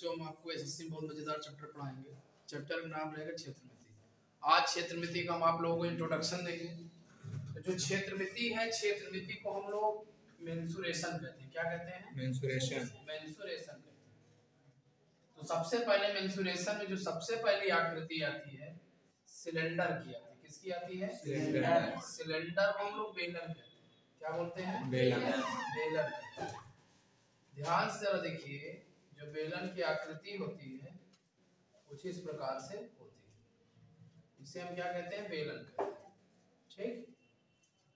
बच्चों हम आपको एसएससी में बहुत मजेदार चैप्टर पढ़ाएंगे। चैप्टर का नाम रहेगा क्षेत्रमिति। आज क्षेत्रमिति का हम आप लोगों को इंट्रोडक्शन देंगे। तो जो क्षेत्रमिति है, क्षेत्रमिति को हम लोग मेंसुरेशन कहते हैं। क्या कहते हैं? मेंसुरेशन कहते हैं। तो सबसे पहले मेंसुरेशन में जो सबसे पहली आकृति आती है सिलेंडर की आती है। किसकी आती है? सिलेंडर को हम लोग बेलन कहते हैं। क्या बोलते हैं? बेलन। ध्यान से जरा देखिए, जो बेलन की आकृति होती है कुछ इस प्रकार से होती है। इसे हम क्या कहते हैं? बेलन कहते हैं। ठीक।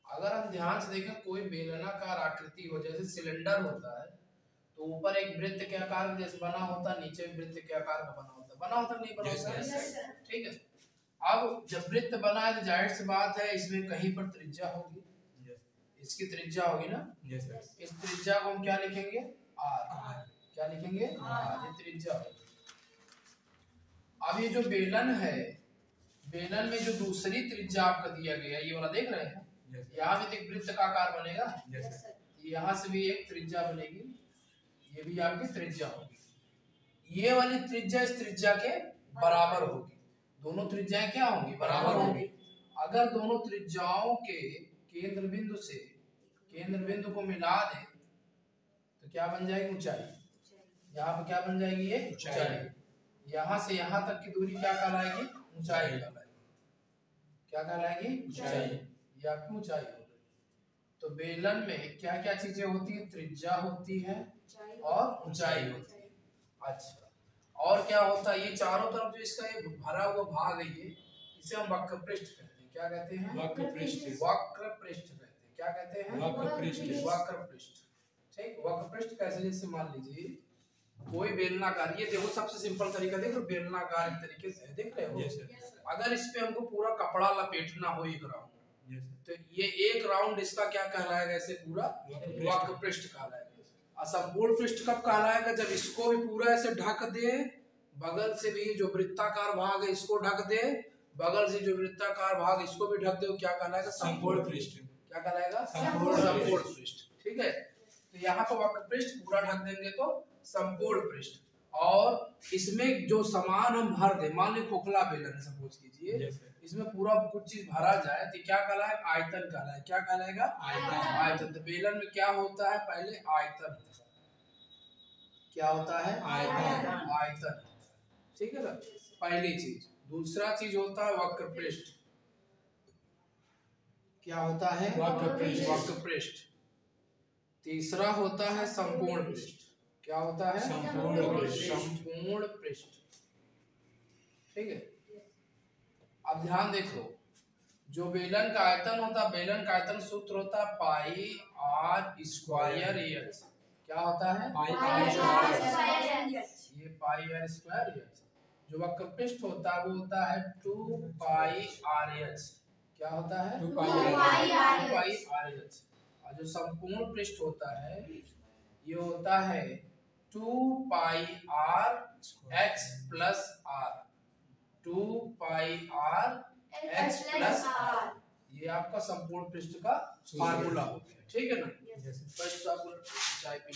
अगर हम ध्यान से देखें, कोई बेलनाकार आकृति हो, जैसे सिलेंडर होता है तो ऊपर एक वृत्त के आकार में जैसे बना होता है, नीचे वृत्त के आकार में बना होता नहीं बना होता। ठीक है। अब जब वृत्त बना है तो जाहिर सी बात है इसमें कहीं पर त्रिज्या होगी। इसकी त्रिज्या होगी ना। इस त्रिज्या को हम क्या लिखेंगे? आर। क्या लिखेंगे? आर। ये त्रिज्या होगी। अब ये जो बेलन है, बेलन में जो दूसरी त्रिज्या आपका दिया गया, ये वाला देख रहे हैं, यहाँ भी एक वृत्त का आकार बनेगा। यहाँ से भी एक त्रिज्या बनेगी, ये भी आपकी त्रिज्या होगी। ये वाली त्रिज्या इस त्रिज्या के बराबर होगी। दोनों त्रिज्याएं क्या होंगी? बराबर होंगी। अगर दोनों त्रिज्याओं के केंद्र बिंदु से केंद्र बिंदु को मिला दे तो क्या बन जाएगी? ऊंचाई। यहाँ पे क्या बन जाएगी? ये ऊंचाई। यहाँ से यहाँ तक की दूरी क्या कहलाएगी? ऊंचाई कहलाएगी। क्या कहलाएगी? ऊंचाई। ये आपकी ऊंचाई हो गई। तो बेलन में क्या क्या चीजें होती है? त्रिज्या होती है और ऊंचाई होती है। अच्छा, और क्या होता है? ये चारों तरफ जो इसका ये भरा हुआ भाग है, ये इसे हम वक्र पृष्ठ कहते हैं। क्या कहते हैं? वक्र पृष्ठ। वक्र पृष्ठ कहते हैं। क्या कहते हैं? वक्र पृष्ठ। वक्र पृष्ठ। ठीक। वक्र पृष्ठ कैसे? जैसे मान लीजिए कोई बेलनाकार, ये देखो सबसे सिंपल तरीका देखो, बेलनाकार एक तरीके से देख रहे हो। अगर इस पे हमको पूरा कपड़ा लपेटना हो एक राउंड, तो ये एक राउंड इसका क्या कहलाएगा? ऐसे पूरा वक्र पृष्ठ कहलाएगा। असंपूर्ण पृष्ठ कब कहलाएगा? जब इसको भी पूरा ऐसे ढक दे, बगल से भी जो वृत्ताकार भाग है इसको ढक दे, बगल से जो वृत्ताकार भाग इसको भी ढक दे, क्या कहलाएगा? संपूर्ण पृष्ठ। क्या कहलाएगा? संपूर्ण पृष्ठ। ठीक है। तो यहाँ पर वक्र पृष्ठ पूरा ढक देंगे तो संपूर्ण पृष्ठ। और इसमें जो सामान हम भर दे, मान ली खोखला बेलन है सपोज कीजिए, इसमें पूरा कुछ चीज भरा जाए तो क्या कहलाएगा? आयतन कहलाएगा। क्या कहलाएगा? आयतन। तो बेलन में क्या होता है? पहले आयतन होता है। क्या होता है? आयतन। ठीक है ना, पहली चीज। दूसरा चीज होता है वक्र पृष्ठ। क्या होता है? वक्र पृष्ठ। तीसरा होता है संपूर्ण पृष्ठ। क्या होता है? संपूर्ण पृष्ठ। ठीक है। अब ध्यान देखो, जो बेलन का आयतन होता है, बेलन का आयतन सूत्र होता है पाई आर स्क्वायर एच। क्या होता है? ये पाई आर स्क्वायर एच। जो वक्र पृष्ठ होता है वो होता है 2 पाई आर एच। क्या होता है? 2 पाई आर एच। और जो संपूर्ण पृष्ठ होता है ये होता है 2 pi R H plus are. 2 pi R H plus R. ये आपका संपूर्ण पृष्ठ का फार्मूला होता है। ठीक है ना। बस आप चाय पी।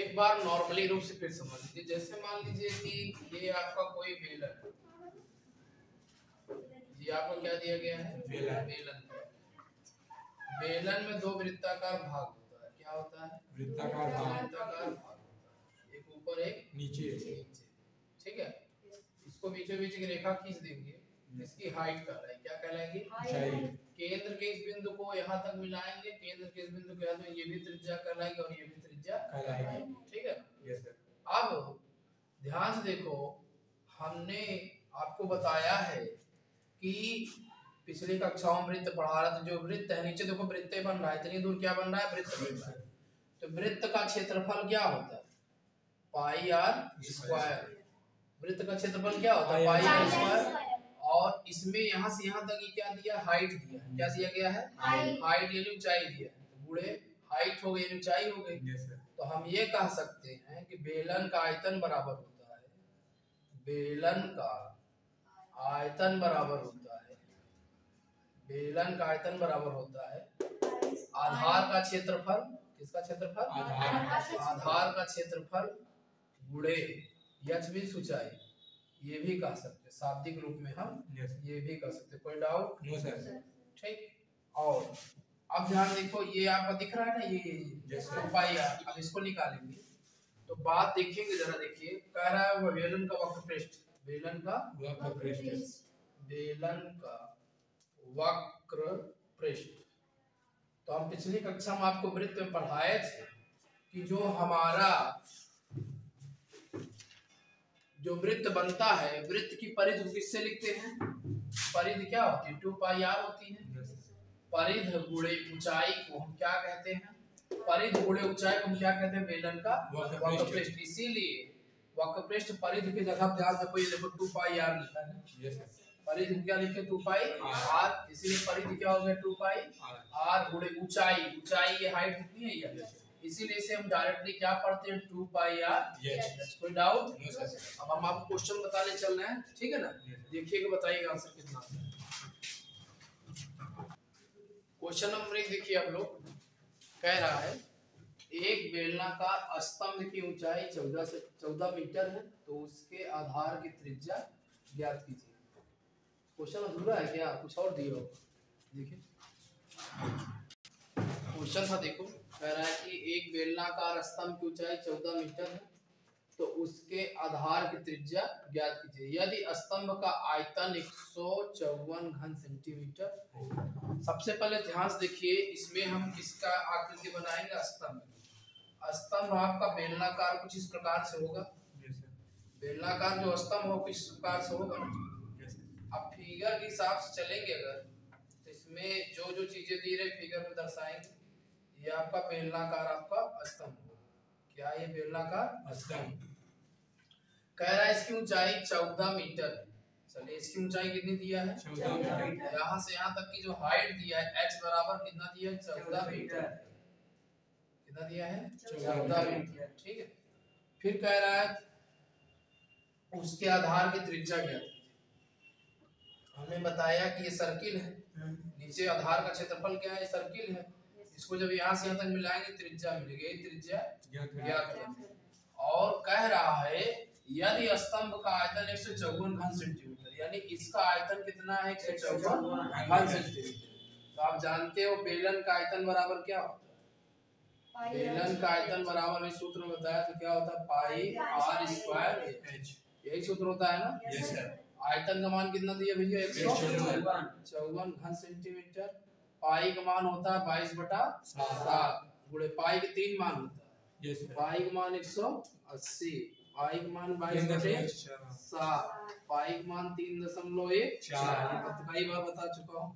एक बार नॉर्मली रूप से फिर समझ लीजिए। जैसे मान लीजिए कि ये आपका कोई बेलन है, ये आपको क्या दिया गया है? बेलन। बेलन में दो वृत्ताकार भाग होता है। क्या होता है? वृत्ताकार भाग। एक ऊपर एक नीचे। ठीक है। इसको बीचों बीच एक रेखा खींच देंगे, इसकी हाइट कहलाएगी। क्या कहलाएगी? केंद्र के इस बिंदु को यहाँ तक मिलाएंगे, केंद्र के इस बिंदु के यहाँ, ये भी त्रिज्या कहलाएगी और ये भी त्रिज्या कहलाएगी। ठीक है। Yes sir. अब ध्यान से देखो, हमने आपको बताया है कि पिछली कक्षाओं में वृत्त पढ़ा रहा था। जो वृत्त है, नीचे देखो वृत्त बन रहा है, इतनी दूर क्या बन रहा है? वृत्त बन रहा है। तो वृत्त का क्षेत्रफल क्या होता है? पाई आर स्क्वायर। वृत्त का क्षेत्रफल क्या होता है? पाई आर स्क्वायर। और इसमें यहाँ से यहाँ तक क्या दिया? हाइट दिया है। क्या दिया गया है? हाइट यानी ऊंचाई दिया है। तो बूढ़े हाइट हो गई, ऊंचाई हो गई। तो हम ये कह सकते हैं कि बेलन का आयतन बराबर होता है, बेलन का आयतन बराबर होता है, बेलन का आयतन बराबर होता है आधार का क्षेत्रफल। किसका क्षेत्रफल? आधार का क्षेत्रफल गुणे यच मीन्स ऊंचाई, ये भी कह सकते हैं शाब्दिक रूप में हम ये भी कह सकते हैं। कोई डाउट? No sir. ठीक। और अब ध्यान देखो, ये आपका दिख रहा है ना, ये तो पाई आर, अब इसको निकालेंगे तो बात देखेंगे जरा। देखिए कह रहा है बेलन का वक्रपृष्ठ, बेलन का वक्रपृष्ठ, बेलन का वक्रपृष्ठ। तो हम पिछली कक्षा में आपको वृत्त में पढ़ाए थे कि जो हमारा जो वृत्त बनता है, वृत्त की परिधि किससे लिखते हैं? परिधि क्या होती है? 2 पाई आर होती है। परिधि गुणे ऊंचाई को हम क्या कहते हैं? परिधि गुणे ऊंचाई को हम क्या कहते हैं? बेलन का वक्रपृष्ठ। इसीलिए वक्रपृष्ठ परिधि की जगह ध्यान रखो, ये देखो 2 पाई आर लिखा है। परिधि क्या लिखे? 2 पाई आर। इसीलिए परिधि क्या हो गया? 2 पाई आर गुणे ऊंचाई। ऊंचाई ये हाइट कितनी है ये, इसीलिए इसे हम डायरेक्टली क्या पढ़ते हैं? 2 पाई आर। कोई डाउट? अब हम आपको क्वेश्चन बताने चल रहे हैं, ठीक है ना? देखिएगा, बताइएगा आंसर कितना आता है। क्वेश्चन नंबर 1 देखिए आप लोग, कह रहा है एक बेलनाकार स्तंभ की ऊंचाई 14 मीटर है, तो उसके आधार की त्रिज्या ज्ञात कीजिए। क्वेश्चन अधूरा है क्या? कुछ और दिया हो? देखिए क्वेश्चन था, देखो कह रहा है कि एक बेलनाकार स्तंभ की ऊंचाई 14 मीटर है, तो उसके आधार की त्रिज्या ज्ञात कीजिए। यदि स्तंभ का आयतन 154 घन सेंटीमीटर। सबसे पहले ध्यान से देखिए, इसमें हम किसका आकृति बनाएंगे? स्तंभ। स्तंभ आपका बेलनाकार कुछ इस प्रकार से होगा। बेलनाकार जो स्तंभ हो कुछ इस प्रकार से होगा ना। अब फिगर के हिसाब से चलेंगे अगर, तो इसमें जो जो चीजें दी रही फिगर में दर्शाएंगे, ये आपका बेलनाकार आपका स्तंभ होगा। क्या ये बेलनाकार स्तंभ? कह रहा है इसकी ऊंचाई 14 मीटर है। चलिए इसकी ऊंचाई कितनी दिया है? 14 मीटर। यहाँ से यहाँ तक की जो हाइट दिया है h बराबर कितना दिया है? 14 मीटर। कितना दिया है? 14 मीटर। ठीक है। फिर कह रहा है उसके आधार की त्रिज्या क्या है? हमने बताया कि ये सर्किल है, नीचे आधार का क्षेत्रफल क्या है? सर्किल है। इसको जब यहाँ से यहाँ तक मिलाएंगे त्रिज्या मिलेगी, ये त्रिज्या ज्ञात है। और कह रहा है यदि स्तंभ का आयतन 154 घन सेंटीमीटर, यानी इसका आयतन कितना है? 154 घन सेंटीमीटर। तो आप जानते हो बेलन का आयतन बराबर क्या होता है? बेलन का आयतन बराबर इस सूत्र में बताया तो क्या होता है? पाई आर स्क्वायर एच। यही सूत्र होता है ना? Yes sir. आयतन का मान कितना दिया भैया? 154 घन सेंटीमीटर। पाई का मान होता है 22/7 गुणे पाई के 3 मान होता है। Yes sir. पाई का मान 180, पाई का मान 22/7, पाई का मान 3.14। कई बार बता चुका हूँ।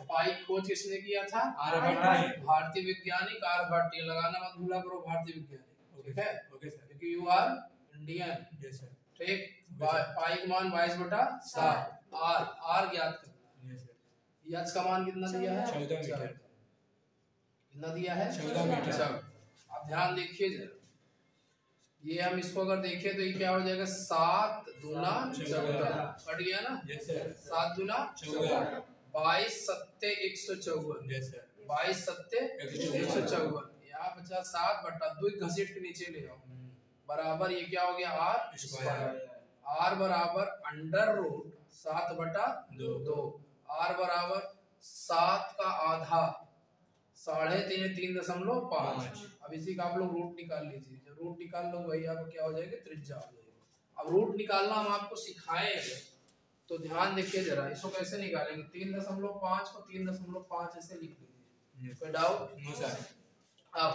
पाई खोज किसने किया था? आर्यभट्ट। भारतीय वैज्ञानिक आर्यभट्ट। लगाना मत भूला करो भारतीय वैज्ञानिक, ठीक है? Okay sir. क्योंकि you are Indian. Yes sir. ठीक। पाई का मान 22/7। आर ज्ञात करना। यच का मान कितना दिया है? 14 मीटर। कितना दिया है? 14 मीटर। अब ध्यान देखिए जरा, ये हम इसको अगर देखें तो ये क्या हो जाएगा? 7 दूना 14 कट गया ना? Yes sir. 7 दूना 14, 22 सत्ते 154। Yes sir. 22 सत्ते 154। यहाँ बचा 7/2, घसीट के नीचे ले आओ, बराबर ये क्या हो गया? R square. आर बराबर अंडर रूट 7/2। आर बराबर 7 का आधा 3.5 3.5। अब इसी का आप लोग रूट निकाल लीजिए। जब रूट निकाल लो वही आपको क्या हो जाएगा? त्रिज्या हो जाएगा। अब रूट निकालना हम आपको सिखाएंगे, तो ध्यान देखिए जरा, इसको कैसे निकालेंगे? 3.5 को 3.5 ऐसे लिख लीजिए। कोई डाउट? No sir. अब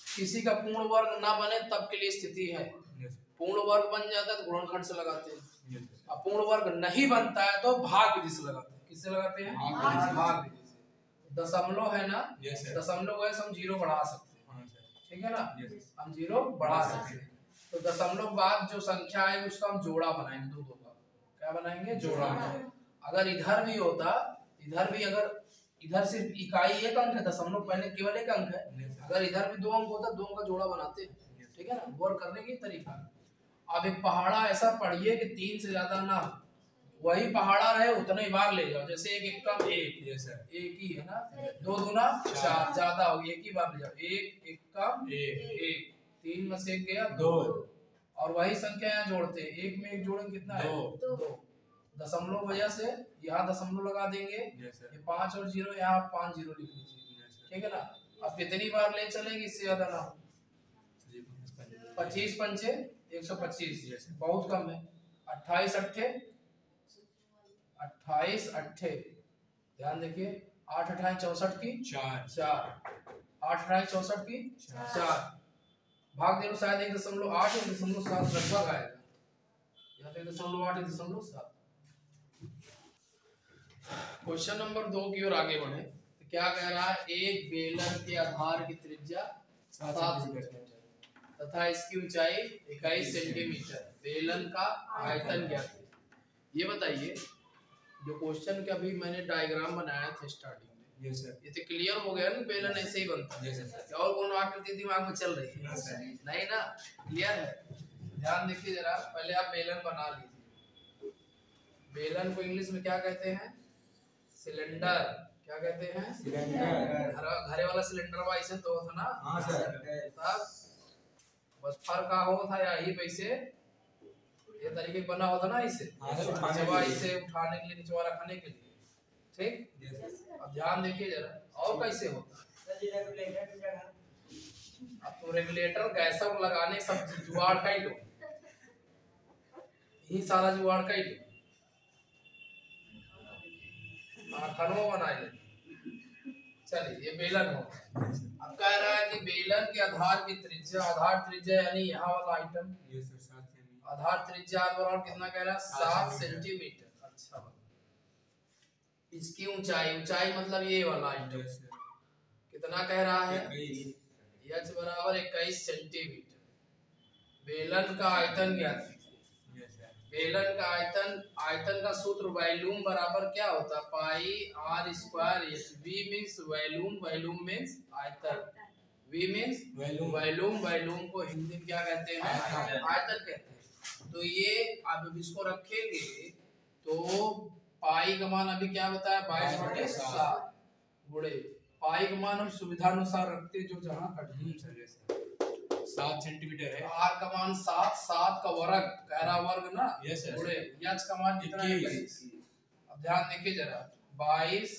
किसी का पूर्ण वर्ग ना बने तब के लिए स्थिति है, पूर्ण वर्ग बन जाता है तो गुणनखंड से लगाते हैं। अब पूर्ण वर्ग नहीं बनता है तो भाग विधि से लगाते हैं। किससे लगाते हैं? भाग विधि से। दशमलव है ना? दशमलव है, हम 0 बढ़ा सकते हैं, ठीक है ना? हम 0 बढ़ा सकते हैं। तो दशमलव बाद जो संख्या है उसका हम जोड़ा बनाएंगे, दो का क्या बनाएंगे? जोड़ा। अगर इधर भी होता, इधर भी अगर इधर सिर्फ इकाई एक अंक है, दशमलव पहले केवल एक अंक है, अगर इधर भी 2 अंक होता 2 का जोड़ा बनाते हैं, ठीक है ना? वर्क करने की तरीका। अब एक पहाड़ा ऐसा पढ़िए कि 3 से ज्यादा ना, वही पहाड़ा रहे उतने बार ले जाओ। जैसे एक कम एक, एक ही है ना? 2 दूना 4, ज्यादा हो गया, एक ही बार ले जाओ। एक कम एक, 3 में से 1 गया 2, और वही संख्या यहाँ जोड़ते हैं, एक में एक जोड़ेंगे कितना है? 2। दशमलव वजह से यहाँ दशमलव लगा देंगे, ये 5 और 0 यहाँ 5 0 लिख लीजिए, ठीक है ना। अब कितनी बार ले चलेंगे, इससे ज्यादा ना। 25 पंचे 125, बहुत कम है। 28 अट्ठे, ध्यान देखिए, 8 अट्ठाई 64 की 4, 8 अट्ठाई 64 की 4, भाग दे लो, शायद 1.8 1.7 लगभग आएगा, यहाँ 1.8 1.7। क्वेश्चन नंबर 2 की ओर आगे बढ़े तो क्या कह रहा है, एक बेलन के आधार की त्रिज्या 7 सेंटीमीटर तथा इसकी ऊंचाई 21 सेंटीमीटर, बेलन का आयतन ज्ञात है। ये बताइए, जो क्वेश्चन का भी मैंने डायग्राम बनाया था स्टार्टिंग में, ये तो क्लियर हो गया ना, बेलन ऐसे ही बनता है, और कोनो आकृति दिमाग में चल रही है? नहीं ना, क्लियर है। ध्यान देखिए जरा, पहले आप बेलन बना लीजिए। बेलन को इंग्लिश में क्या कहते हैं? सिलेंडर। क्या कहते हैं? सिलेंडर। घरे वाला सिलेंडर वाइसे तो था ना। हाँ सर। तब बस फर्क का हो था, या ही वैसे ये तरीके बना होता ना, इसे निचवा इसे उठाने के लिए, निचवा रखने के लिए, ठीक। अब ध्यान देखिए जरा, और कैसे होता। अब तो रेगुलेटर गैसर लगाने सब जुगाड़ का ही लो, यही सारा जुगाड़ का ही लो, खनवा बनाए ले। चलिए, ये बेलन हो। अब कह रहा है कि बेलन के आधार की त्रिज्या, आधार त्रिज्या यानी यहाँ वाला आइटम, आधार त्रिज्या बराबर कितना कह रहा है? 7 सेंटीमीटर। अच्छा, इसकी ऊंचाई, ऊंचाई मतलब ये वाला आइटम कितना कह रहा है? h बराबर 21 सेंटीमीटर। बेलन का आयतन ज्ञात कीजिए। बेलन का आयतन, आयतन का सूत्र वॉल्यूम बराबर क्या होता है? पाई r square h। v means volume, volume means आयतन, v मींस वॉल्यूम, वॉल्यूम को हिंदी में क्या कहते हैं? आयतन कहते हैं। तो ये अब इसको रखेंगे तो पाई का मान अभी क्या बताया? 22/7 गुणे पाई का मान हम सुविधा अनुसार रखते हैं, जो जहाँ कटे 7 सेंटीमीटर है। r का मान 7, 7 का वर्ग, कह रहा वर्ग ना, गुणे h का मान कितना है? 21। अब ध्यान देखिए जरा, 22,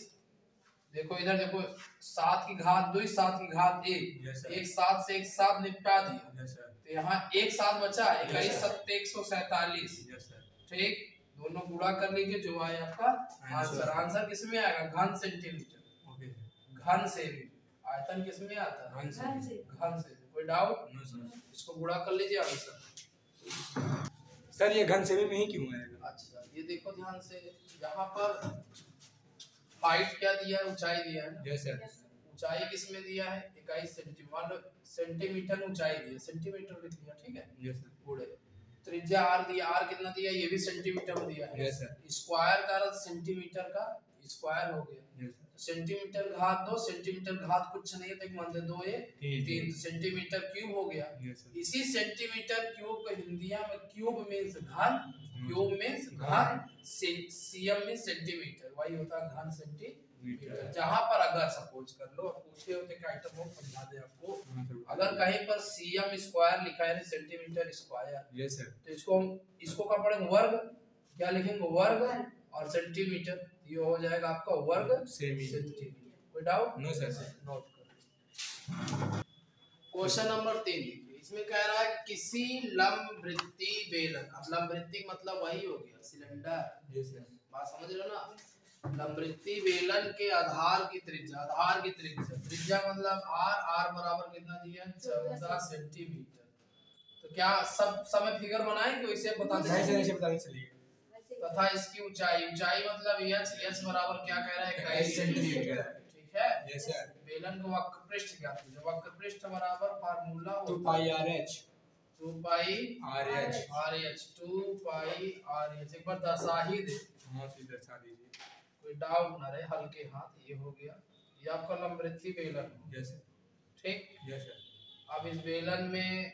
देखो इधर देखो, 7 की घात 2, 7 की घात 1, एक 7 से एक 7 निपटा दिया, तो यहाँ एक 7 बचा, 21 7 147, ठीक। दोनों गुणा कर लीजिए, जो आए आपका आंसर। आंसर किसमें आएगा? घन सेंटीमीटर। घन से भी आयतन किसमें आता है? घन से। घन से। कोई डाउट? इसको गुणा कर लीजिए आंसर। सर ये घन से में ही क्यों आएगा? अच्छा, ये देखो ध्यान से, यहाँ पर हाइट क्या दिया है? ऊंचाई दिया है ना। Yes sir. ऊंचाई किसमें दिया है? 21 सेंटीमीटर, सेंटीमीटर ऊंचाई दी है, सेंटीमीटर लिख लिया, ठीक है। Yes sir. गुणे त्रिज्या r दिया, r कितना दिया? ये भी सेंटीमीटर में दिया है। Yes sir. स्क्वायर का अर्थ सेंटीमीटर का स्क्वायर हो गया। Yes sir. सेंटीमीटर घात 2, सेंटीमीटर घात कुछ नहीं है, तो मान दे 2 3, तो सेंटीमीटर क्यूब हो गया। इसी सेंटीमीटर क्यूब को हिंदिया में क्यूब मींस घन, क्यूब मींस घन, सीएम मींस सेंटीमीटर, वही होता है घन सेंटीमीटर। जहां पर अगर सपोज कर लो, पूछे होते कि आइटम को समझा दे आपको, अगर कहीं पर सीएम स्क्वायर लिखा है सेंटीमीटर स्क्वायर, यस सर, तो इसको क्या पढ़ेंगे? वर्ग। क्या लिखेंगे? वर्ग, और सेंटीमीटर, ये हो जाएगा आपका वर्ग सेंटीमीटर। कोई डाउट? No sir. नोट करो। क्वेश्चन नंबर 3 देखिए, इसमें कह रहा है कि किसी लंबवृत्ती बेलन, अब लंबवृत्ती मतलब वही हो गया सिलेंडर। Yes sir. बात समझ रहे हो ना? लंबवृत्ती बेलन के आधार की त्रिज्या, आधार की त्रिज्या, त्रिज्या मतलब r बराबर कितना दिया? 14 सेंटीमीटर। तो क्या सब समय फिगर बनाएंगे वैसे बता दें? तथा इसकी ऊंचाई, ऊंचाई मतलब h बराबर क्या कह रहा है? 21 सेंटीमीटर, ठीक है। Yes sir. बेलन को वक्र पृष्ठ ज्ञात कीजिए। वक्र पृष्ठ बराबर फार्मूला 2 पाई RH, 2 पाई RH, 2 पाई RH। एक बार दर्शा ही दे। हां फिर दर्शा दीजिए, कोई डाउट ना रहे, हल्के हाथ। ये हो गया, ये आपका लंबवृत्ती बेलन। Yes sir. ठीक। Yes sir. अब इस बेलन में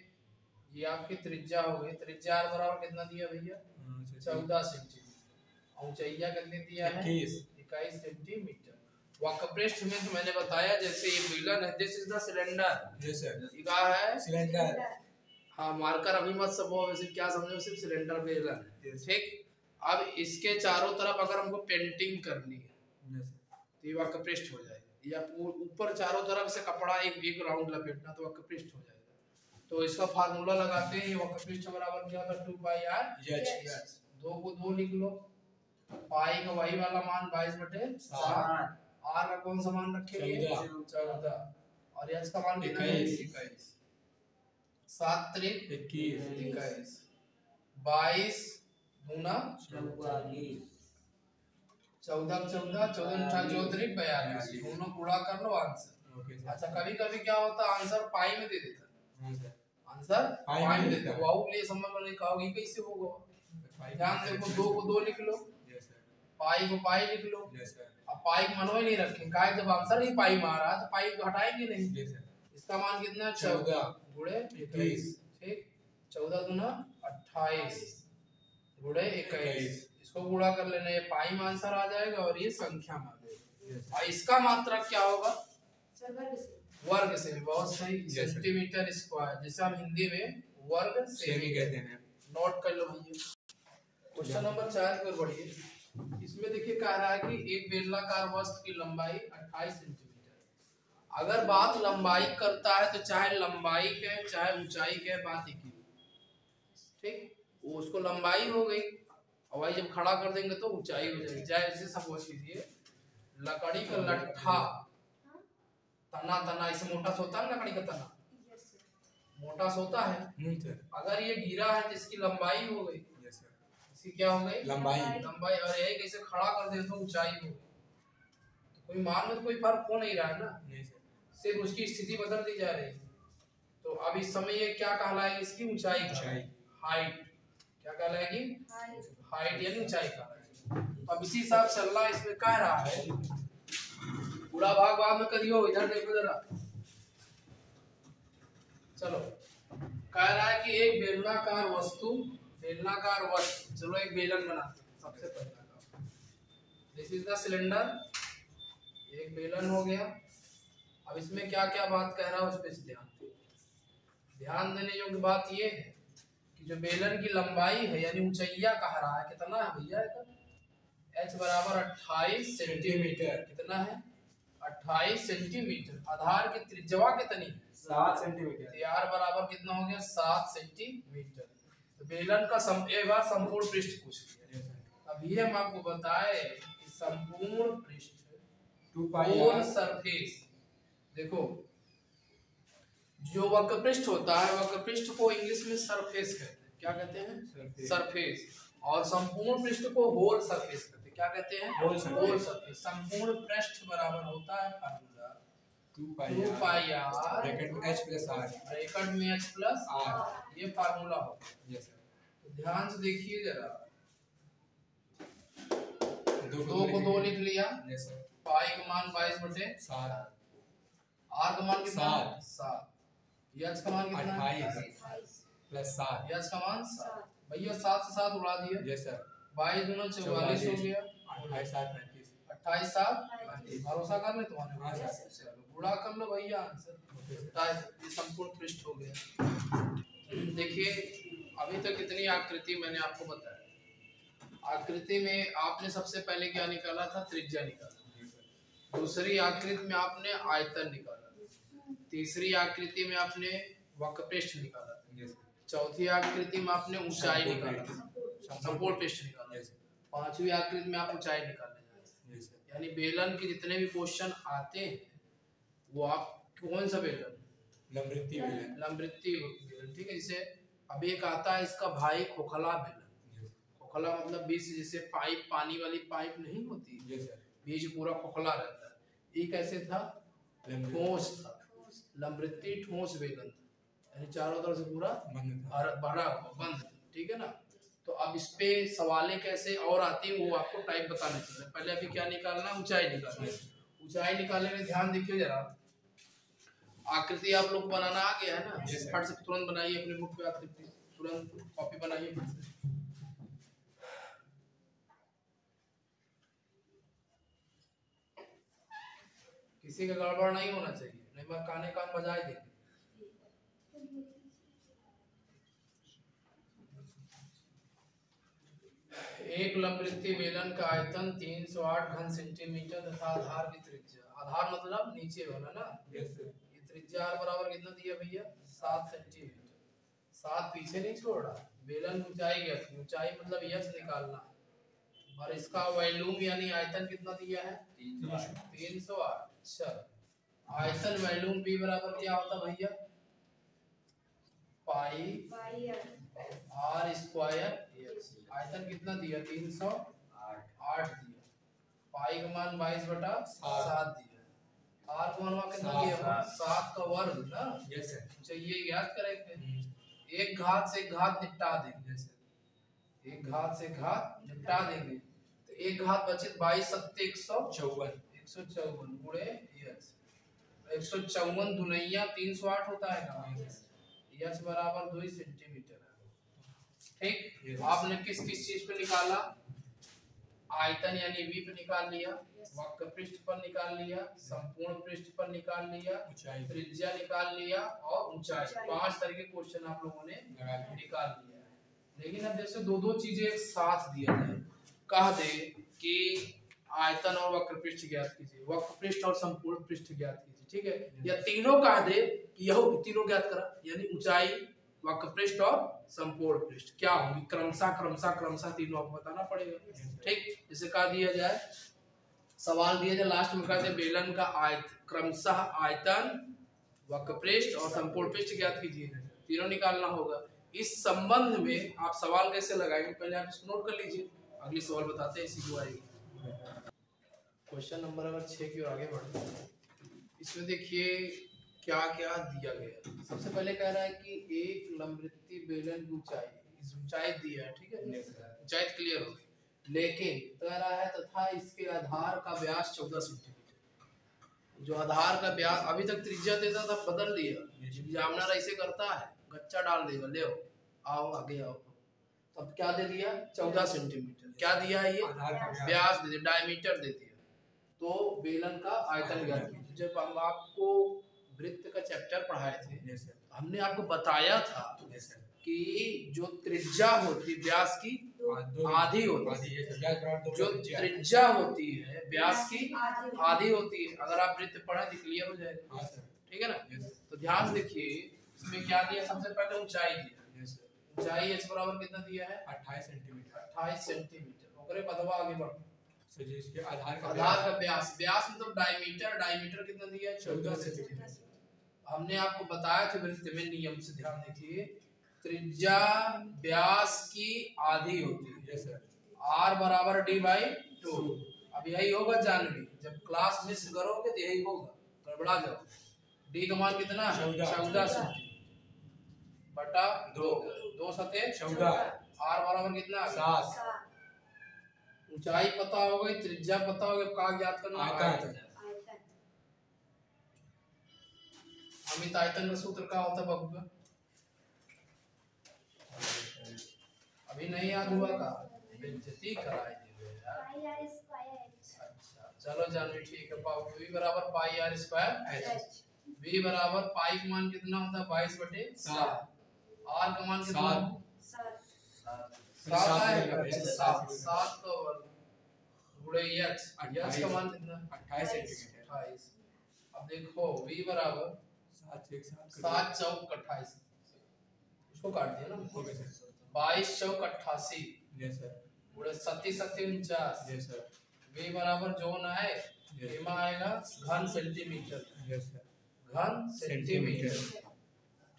ये आपकी त्रिज्या हो गई, त्रिज्या बराबर कितना दिया भैया? 14 सेंटीमीटर। ऊंचाइया कितनी दिया है? 21 सेंटीमीटर। वक्रपृष्ठ में तो मैंने बताया, जैसे ये बेलन है, this is the cylinder. Yes sir. ये क्या है? सिलेंडर। हाँ मार्कर अभी मत समझो, वैसे क्या समझो, सिर्फ सिलेंडर बेलन है। ठीक, अब इसके चारों तरफ अगर हमको पेंटिंग करनी है तो ये वक्र पृष्ठ हो जाएगा, या ऊपर चारों तरफ से कपड़ा एक एक राउंड लपेटना तो वक्र पृष्ठ हो जाएगा। तो इसका फार्मूला लगाते हैं, वक्र पृष्ठ बराबर क्या होता है 2 पाई r, 2 को 2 लिख लो, पाई का वही वाला मान 22/7, r का कौन सा मान रखेंगे 14, और h का मान कितना है 21, 7 त्रिक 21, 22 दूना 44, 14 14 14 42, दोनों गुणा कर लो आंसर। अच्छा कभी कभी क्या होता है आंसर पाई में दे देता है, आंसर पाई में देता है, वाओ लिए समझ में नहीं कहोगे कैसे होगा, ध्यान देखो 2 को 2 लिख लो, पाई को पाई लिख लो, अब पाई मनवा नहीं रखेंगे, काहे जब आंसर ही पाई में आ रहा है तो पाई को हटाएंगे नहीं, इसका मान कितना 14 गुणे 21, ठीक, 14 दूना 28 गुणे 21, इसको गुणा कर लेना, ये पाई में आंसर आ जाएगा और ये संख्या में आ जाएगा। और इसका मात्रक क्या होगा वर्ग सेमी, बहुत सही, सेंटीमीटर स्क्वायर, जिसे हम हिंदी में वर्ग सेमी कहते हैं। नोट कर लो भैया। क्वेश्चन नंबर 4 पर बढ़िए, इसमें देखिए कह रहा है कि एक बेलनाकार वस्तु की लंबाई 28 सेंटीमीटर। अगर बात लंबाई करता है तो चाहे लंबाई के चाहे ऊंचाई के बात एक ही, ठीक, वो उसको लंबाई हो गई, और वही जब खड़ा कर देंगे तो ऊंचाई हो जाएगी। जैसे सपोज कीजिए लकड़ी का लट्ठा, तना तना इसे मोटा सा होता है, लकड़ी का तना मोटा सा होता है, अगर ये गिरा है तो इसकी लंबाई हो गई, इसकी क्या हो गई लंबाई, और यही कैसे खड़ा कर दे तो ऊंचाई हो गई। तो कोई मान में तो कोई फर्क हो नहीं रहा है ना, सिर्फ उसकी स्थिति बदल दी जा रही है। तो अब इस समय ये क्या कहलाएगी, इसकी ऊंचाई, हाइट, क्या कहलाएगी हाइट यानी ऊंचाई कहलाएगी। अब इसी हिसाब से अल्लाह इसमें कह रहा है, पूरा भाग बाद में करियो, इधर देखो जरा, चलो कह रहा है कि एक बेलनाकार वस्तु, चलो एक बेलन बनाते हैं सबसे पहला काम, दिस इज द सिलेंडर, एक बेलन हो गया। अब इसमें क्या क्या बात कह रहा है उस पर ध्यान देने योग्य बात ये है कि जो बेलन की लंबाई है यानी ऊंचाइया कह रहा है, कितना है भैया, h बराबर 28 सेंटीमीटर, कितना है 28 सेंटीमीटर। आधार की त्रिज्या कितनी है 7 सेंटीमीटर, r बराबर कितना हो गया 7 सेंटीमीटर। तो बेलन का एक बार संपूर्ण पृष्ठ पूछ लिया, अब ये हम आपको बताए कि संपूर्ण पृष्ठ 2 पाई होल सरफेस, देखो जो वक्र पृष्ठ होता है, वक्र पृष्ठ को इंग्लिश में सरफेस कहते हैं, क्या कहते हैं सरफेस, और संपूर्ण पृष्ठ को होल सरफेस कहते हैं, क्या कहते हैं होल सरफेस। संपूर्ण पृष्ठ बराबर होता है फार्मूला 2 पाई r ब्रैकेट में h प्लस r, ब्रैकेट में h प्लस r, ये फार्मूला होगा। यस सर, तो ध्यान से देखिए जरा, 2 को 2 लिख लिया, यस सर, पाई का मान 22/7, r का मान कितना 7, h का मान कितना 28 प्लस 7, h का मान 7, भैया 7 से 7 उड़ा दिया, यस सर, 22 दूना 44 हो गया, 28 7 35, 28 7 भरोसा कर ले तुम्हारे, हाँ सर, गुणा कर लो भैया आंसर, ये संपूर्ण पृष्ठ हो गया। देखिए अभी तक कितनी आकृति मैंने आपको बताया, आकृति में आपने सबसे पहले क्या निकाला था त्रिज्या निकाला, दूसरी आकृति में आपने आयतन निकाला, तीसरी आकृति में आपने वक्र पृष्ठ निकाला, चौथी आकृति में आपने ऊंचाई निकाला, संपूर्ण पृष्ठ निकाला, पांचवी आकृति में आप ऊंचाई निकालने जाए। यानी बेलन के जितने भी क्वेश्चन आते हैं वो आप कौन सा बेलन, लंबवृत्तीय बेलन, लंबवृत्तीय बेलन, ठीक है। जैसे अब एक आता है इसका भाई खोखला बेलन, खोखला मतलब बीच जैसे पाइप, पानी वाली पाइप नहीं होती, बीच पूरा खोखला रहता है, ये कैसे था ठोस था, लंबवृत्तीय ठोस बेलन था, यानी चारों तरफ से पूरा भरा बंद, ठीक है ना। तो अब इस पे सवालें कैसे और आती है वो आपको टाइप बताने चाहिए। पहले अभी क्या निकालना, ऊंचाई निकालना है। ऊंचाई निकालने में ध्यान देखिए जरा, आकृति आप लोग बनाना आ गया है ना, फट से तुरंत बनाइए अपने बुक पे, आकृति तुरंत कॉपी बनाइए। किसी का गड़बड़ नहीं होना चाहिए, नहीं मैं काने कान बजाए देंगे। एक लंबवृत्तीय बेलन का आयतन 308 घन सेंटीमीटर तथा आधार की त्रिज्या, आधार मतलब नीचे वाला ना, ये त्रिज्या r बराबर कितना दिया भैया 7 सेंटीमीटर, 7 पीछे नहीं छोड़ रहा, बेलन ऊंचाई क्या थी, ऊंचाई मतलब यह निकालना, और इसका वॉल्यूम यानी आयतन कितना दिया है 308। चल आयतन वॉल्यूम B बराबर क्या होता भैया पाई r स्क्वायर, आयतन कितना दिया 308 दिया, पाई का मान 22/7 दिया, r का मान कितना दिया 7 का वर्ग ना, चाहिए याद करेंगे, एक घात से एक घात निपटा देंगे, एक घात से घात निपटा देंगे, तो एक घात बचे 22 7 154 गुणे 154 दुनिया 308 होता है ना, यस बराबर 2 सेंटीमीटर है। ठीक, आपने किस किस चीज पे निकाला, आयतन यानी V पे निकाल लिया, वक्र पृष्ठ पर निकाल लिया, संपूर्ण पृष्ठ पर निकाल लिया, त्रिज्या निकाल लिया और ऊंचाई, 5 तरह के क्वेश्चन आप लोगों ने निकाल लिया है। लेकिन अब जैसे दो दो चीजें एक साथ दिया जाए, कह दे कि आयतन और वक्र पृष्ठ ज्ञात कीजिए, वक्र पृष्ठ और संपूर्ण पृष्ठ ज्ञात कीजिए, ठीक है, या तीनों कह दे कि यह तीनों ज्ञात करा, यानी ऊंचाई वक्र पृष्ठ और संपूर्ण पृष्ठ क्या होगी, क्रमशः तीनों आपको बताना पड़ेगा। ठीक, इसे कहा दिया जाए, सवाल दिया जाए लास्ट में कहते बेलन का क्रमशः आयतन वक्र पृष्ठ और संपूर्ण पृष्ठ ज्ञात कीजिए, तीनों निकालना होगा। इस संबंध में आप सवाल कैसे लगाएंगे पहले आप इसको नोट कर लीजिए, अगली सवाल बताते हैं इसी को आएगी। क्वेश्चन नंबर अगर 6 की ओर आगे बढ़ते हैं, इसमें देखिए क्या क्या दिया गया। सबसे पहले कह रहा है कि एक लंबवृत्तीय बेलन की ऊंचाई, इस ऊंचाई दिया है, ठीक है, ऊंचाई क्लियर हो गई, लेकिन कह रहा है तथा इसके आधार का व्यास 14 सेंटीमीटर, जो आधार का व्यास अभी तक त्रिज्या देता था बदल दिया, एग्जामिनर ऐसे करता है गच्चा डाल देगा, ले आओ आगे आओ, अब क्या दे दिया 14 सेंटीमीटर, क्या दिया है ये व्यास दे दिया, डायमीटर दे दिया, तो बेलन का आयतन ज्ञात कीजिए। जब हम आपको वृत्त का चैप्टर पढ़ाए थे, हमने आपको बताया था कि जो त्रिज्या होती व्यास की आधी होती है, जो त्रिज्या होती है व्यास की आधी होती है, अगर आप वृत्त पढ़े तो क्लियर हो जाएगा, ठीक है ना। तो ध्यान देखिए इसमें क्या दिया, सबसे पहले ऊंचाई दिया, ऊंचाई h बराबर कितना दिया है 28 सेंटीमीटर, ओकरे बदवा आगे बढ़ो, इसके आधार का व्यास, व्यास मतलब डायमीटर, डायमीटर कितना दिया है 14 सेंटीमीटर। हमने आपको बताया था वृत्त में नियम से ध्यान देखिए, त्रिज्या व्यास की आधी होती है, r बराबर d/2, अब यही होगा जानवी, जब क्लास मिस करोगे तो यही होगा, गड़बड़ा जाओ, d का मान कितना 14 सेंटीमीटर बटा 2 सते 14, r बराबर कितना 7, ऊंचाई पता हो गई, त्रिज्या पता हो गई, का ज्ञात करना आयतन। अमित आयतन का सूत्र क्या होता है बबुआ, अभी नहीं याद हुआ का बेइज्जती कराई दी यार। अच्छा चलो जानवी ठीक है, v बराबर पाई r स्क्वायर h, v बराबर पाई का मान कितना होता है 22/7, r का मान कितना 7 का वर्ग गुणे h, h का मान कितना 28 सेंटीमीटर 28। अब देखो v बराबर 7 चौक 28, उसको काट दिया ना, 22 चौक 88 गुणे 37 49, v बराबर जो ना है एमा आएगा घन सेंटीमीटर, घन सेंटीमीटर,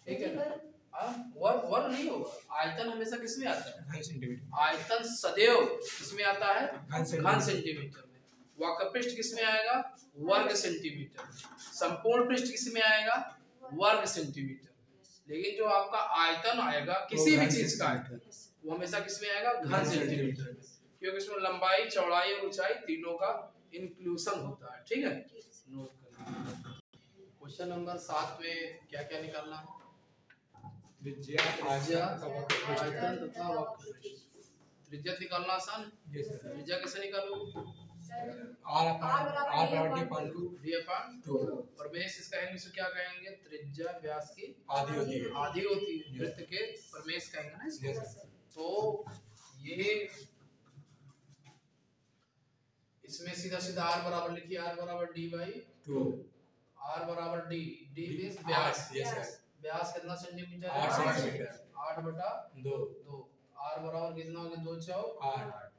ठीक है ना। वर्ग नहीं होगा, आयतन हमेशा किसमें आता है घन सेंटीमीटर, आयतन सदैव किसमें आता है घन सेंटीमीटर में, वक्र पृष्ठ किसमें आएगा वर्ग सेंटीमीटर, संपूर्ण पृष्ठ किसमें आएगा वर्ग सेंटीमीटर, लेकिन जो आपका आयतन आएगा किसी भी चीज का आयतन वो हमेशा किसमें आएगा घन सेंटीमीटर, क्योंकि इसमें लंबाई चौड़ाई और ऊंचाई तीनों का इंक्लूजन होता है, ठीक है। नोट कर क्वेश्चन नंबर 7 में क्या क्या निकालना है, त्रिज्या आयतन तथा वक्र पृष्ठ। त्रिज्या निकालना आसान है, त्रिज्या कैसे निकालोगे r/d/2, और बेस इसका इंग्लिश में क्या कहेंगे, त्रिज्या व्यास की आधी होती है, वृत्त के परमेश कहेंगे ना इसको। तो ये इसमें सीधा सीधा आर बराबर लिखिए, आर बराबर डी बाई 2 आर बराबर डी, डी मींस व्यास। यस सर व्यास कितना सेंटीमीटर 8 है? सेंटीमीटर 8/2। 2 आर बराबर कितना हो गया? 2 चौक 8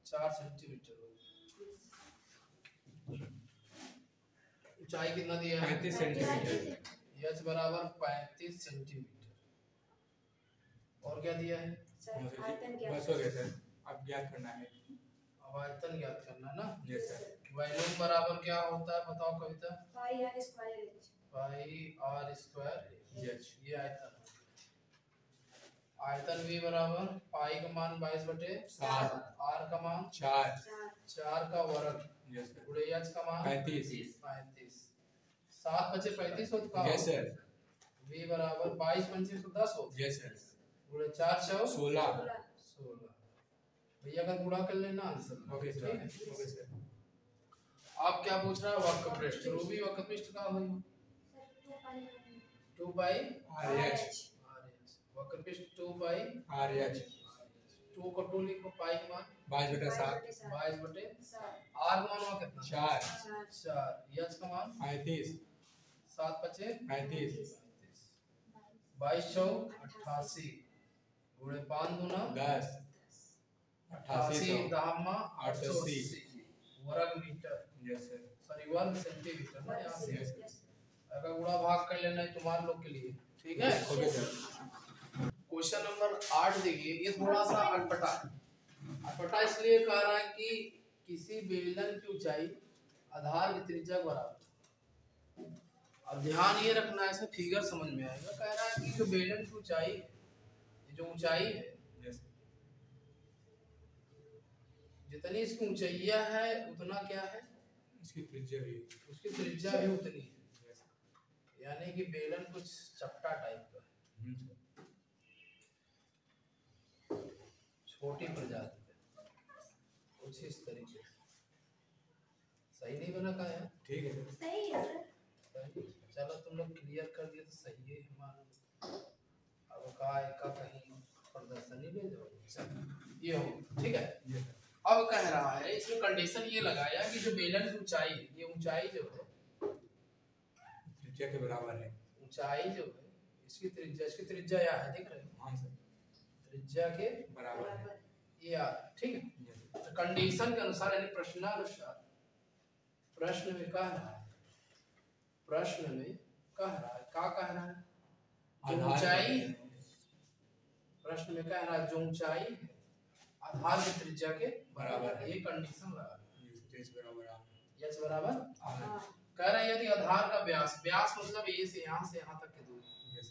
4 सेंटीमीटर हो गया। ऊंचाई कितना दिया है? 35 सेंटीमीटर। एच बराबर 35 सेंटीमीटर। और क्या दिया है? बस हो गया सर, अब ज्ञात करना है। अब आयतन ज्ञात करना ना। Yes sir. वॉल्यूम बराबर क्या होता है बताओ Kavita? Pi are square H. Pi are square yes ये आयतन है। आयतन V बराबर पाई का मान 22/7, आर का मान 4 4 का वर्ग यस सर गुणे h का मान 35 35। 7 बचे 35 होता का? यस सर V बराबर 22 25 तो 10 हो यस सर गुणे 4 चौक 16 16। भैया का गुणा कर लेना आंसर। ओके ठीक सर है? Okay sir. आप क्या पूछ रहा है? वक्र पृष्ठ। रूबी वक्र पृष्ठ का होई 2 पाई RH वक्र पृष्ठ 2 पाई RH 2 को 2 लिखो, पाई का मान 22/7 22/7। आर का मान हुआ कितना? 4 4। एच का मान 35 7 बचे 35 22 चौक 88 गुणे 5 दूना 10 88 88 दामा 880 वर्ग मीटर यस सर सॉरी वर्ग सेंटीमीटर ना यहाँ से। यस सर अगर गुणा भाग कर लेना है तुम्हारे लोग के लिए। ठीक है? Okay sir. क्वेश्चन नंबर 8 देखिए, ये थोड़ा सा अटपटा है। अटपटा इसलिए कह रहा है कि किसी बेलन की ऊंचाई आधार की त्रिज्या के बराबर। अब ध्यान ये रखना है, इसमें फिगर समझ में आएगा। कह रहा है कि जो बेलन की ऊंचाई है, ये जो ऊंचाई है, यस जितनी इसकी ऊंचाइयां है उतना क्या है? इसकी त्रिज्या भी उसकी त्रिज्या भी उतनी है। यस यानी कि बेलन कुछ चपटा टाइप का है, छोटी प्रजाति है, कुछ इस तरीके से। सही नहीं बना का यार? ठीक है सर सही है सर। सही। चलो तुम लोग क्लियर कर दिए तो सही है हमारा। अब का कहीं प्रदर्शनी ले जाओ। चलो ये हो ठीक है। यस सर अब कह रहा है इसमें कंडीशन ये लगाया कि जो बेलन की ऊंचाई है, ये ऊंचाई जो है त्रिज्या के बराबर है। ऊंचाई जो है इसकी त्रिज्या यह है, देख रहे हो? हाँ सर त्रिज्या के बराबर है। ये आ ठीक है। यस सर तो कंडीशन के अनुसार यानी प्रश्नानुसार प्रश्न में कह रहा है, प्रश्न में कह रहा है, क्या कह रहा है? जो आधार ऊंचाई है, प्रश्न में कह रहा है जो ऊंचाई है आधार की त्रिज्या के बराबर है। ये कंडीशन लगा यस बराबर है। यस बराबर। हाँ कह रहा है यदि आधार का व्यास, व्यास मतलब ए से यहाँ से यहाँ तक की दूरी, यस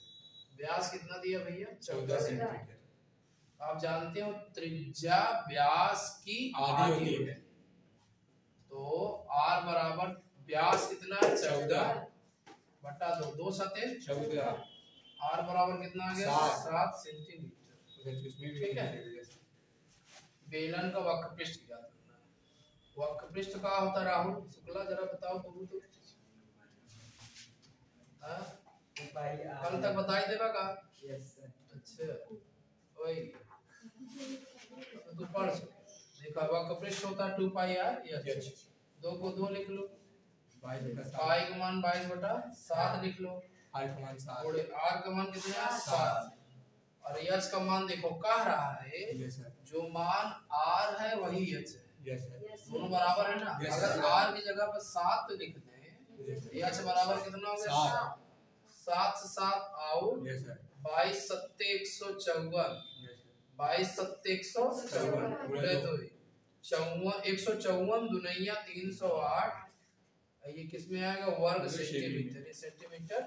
व्यास कितना दिया भैया? 14 सेंटीमीटर। आप जानते हो त्रिज्या व्यास की आधी होती है। तो आर बराबर व्यास कितना है? 14/2 2 सते 14 आर बराबर कितना आ गया? 7 सेंटीमीटर। इसमें भी ठीक है। बेलन का वक्र पृष्ठ ज्ञात करना है। वक्र पृष्ठ का होता है राहुल शुक्ला, जरा बताओ तुम तो। हाँ? कल तक बताई देगा का? अच्छा वही तो पढ़ देखा। वक्र पृष्ठ होता है 2 पाई आर। यस 2 को 2 लिख लो, 22/7 पाई का मान 22/7 लिख लो, आर का मान 7 और आर का मान कितना है? 7। और एच का मान देखो, कह रहा है यस सर जो मान आर है वही एच है, यस सर दोनों बराबर है ना। Yes, अगर sir. आर की जगह पर 7 लिख दें एच बराबर कितना हो गया? 7 से 7 आओ, यस सर 22 सत्ते 154, 22 सत्ते 154 गुणे 2 154 दुनिया 308। ये किस में आएगा? वर्ग सेंटीमीटर। ये सेंटीमीटर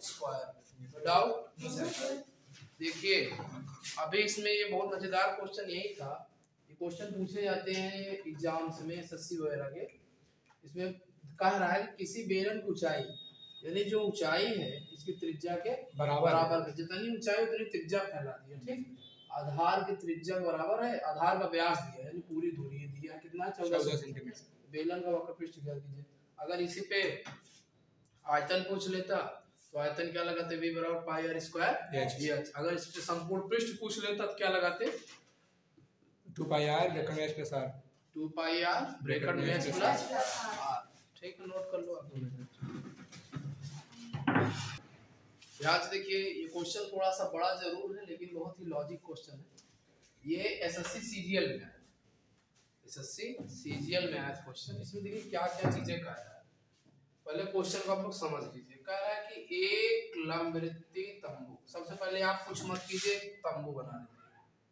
स्क्वायर। डाउट? देखिए अभी इसमें ये बहुत मजेदार क्वेश्चन यही था। ये क्वेश्चन पूछे जाते हैं एग्जाम्स में एसएससी वगैरह के। इसमें कह रहा है किसी बेलन की ऊंचाई, यानी जो ऊंचाई है इसकी त्रिज्या के बराबर है। जितनी ऊंचाई उतनी त्रिज्या फैलाती है। ठीक, आधार की त्रिज्या बराबर है, आधार का व्यास दिया यानी पूरी दूरी दिया कितना? 14 सेंटीमीटर। बेलन का वक्र पृष्ठ ज्ञात कीजिए। अगर इसी पे आयतन पूछ लेता तो आयतन क्या लगाते? v बराबर पाई आर स्क्वायर एच। अगर इस पे संपूर्ण पृष्ठ पूछ लेता तो क्या लगाते? 2 पाई आर रकम h plus are. 2 pi r bracket में h प्लस आर। ठीक है, नोट कर लो आप। यहाँ से देखिए ये क्वेश्चन थोड़ा सा बड़ा जरूर है लेकिन बहुत ही लॉजिक क्वेश्चन है। ये एसएससी सीजीएल में है, एसएससी सीजीएल में आया क्वेश्चन। इसमें देखिए क्या क्या चीजें कह रहा है। पहले क्वेश्चन को आप लोग समझ लीजिए। कह रहा है कि एक लंबवृत्तीय तंबू, सबसे पहले आप कुछ मत कीजिए, तंबू बना लीजिए।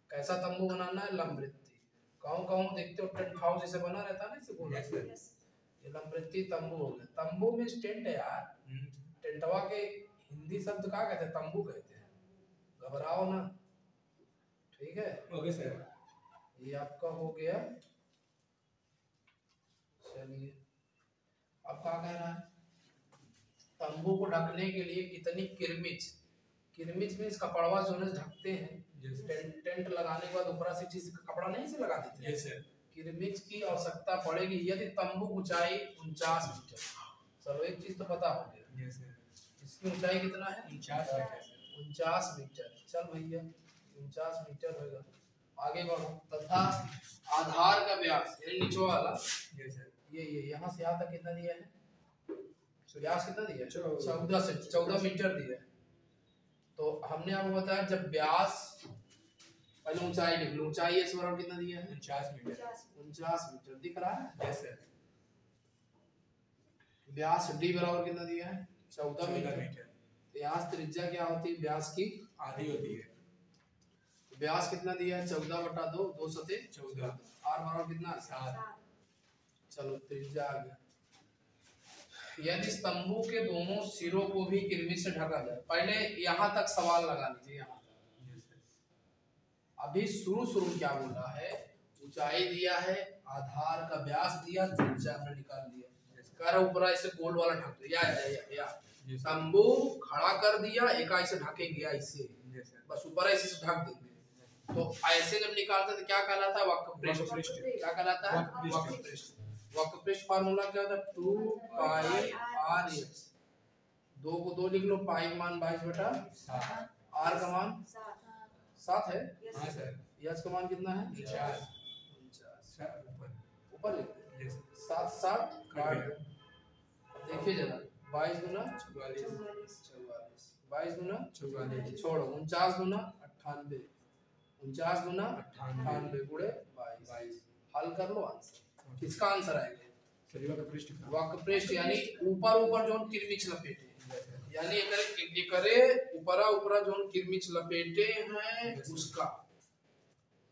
कैसा तंबू बनाना है? लंबवृत्तीय। कहूँ देखते हो टेंट हाउस जैसे बना रहता है ना, इसे बोला ये लंबवृत्तीय तंबू हो गया। तंबू में टेंट है यार, टेंटवा के हिंदी शब्द क्या कहते हैं? तंबू कहते हैं। घबराओ ना, ठीक है। ओके सर, ये आपका हो गया। चलिए अब क्या कह रहा है? तंबू को ढकने के लिए कितनी किरमिच, किरमिच में इसका कपड़वा जो है ढकते हैं। टेंट लगाने के बाद ऊपर से चीज कपड़ा नहीं से लगा देते हैं। Yes sir. किरमिच की आवश्यकता पड़ेगी यदि तंबू ऊंचाई 49 मीटर। चलो एक चीज तो पता हो गया। Yes sir. इसकी ऊंचाई कितना है? 49 मीटर। चल भैया 49 मीटर होगा। आगे बढ़ो। तथा आधार का व्यास यानी नीचे वाला, यस सर, ये यहाँ से यहाँ तक कितना दिया है? व्यास कितना दिया है? 14 मीटर दिया है। तो हमने आपको बताया जब व्यास, पहले ऊंचाई लिख लो। ऊंचाई इस बराबर कितना दिया है? 49 मीटर। 49 मीटर दिख रहा है। Yes sir. व्यास डी बराबर कितना दिया है? 14 मीटर। मीटर। तो यहाँ त्रिज्या क्या होती है? व्यास की आधी होती है। व्यास कितना दिया है? 14/2, 2 सते 14। आर बराबर कितना? 7। चलो त्रिज्या आ गया। यदि स्तंभों के दोनों सिरों को भी किरमिच से ढका जाए। पहले यहाँ तक सवाल लगा लीजिए। यहाँ अभी शुरू क्या बोल रहा है? ऊंचाई दिया है, आधार का व्यास दिया, त्रिज्या हमने निकाल दिया। कह रहा ऊपर ऐसे गोल वाला ढक दो या तंबू खड़ा कर दिया, एकाई से ढकेंगे ऐसे, बस ऊपर ऐसे से ढक देंगे। तो ऐसे जब निकालते तो क्या कहलाता है? वक्रपृष्ठ। क्या कहलाता है? वक्रपृष्ठ। वक्रपृष्ठ फार्मूला क्या होता है? 2 पाई आर एच। 2 को 2 लिख लो, पाई का मान 22/7, आर का मान 7 है। हाँ सर। एच का मान कितना है? 49। ऊपर लिख दो। 7 काट दो। देखिए जरा, 22 दूना 44, 22 दूना 44, छोड़ो 49 दूना 98, 49 दूना 98 गुणे 22। हल कर लो, आंसर किसका आंसर आएगा? वक्रपृष्ठ यानी ऊपर जोन किरमिच लपेटे, यानी एकरे ऊपरा जोन किरमिच लपेटे हैं उसका।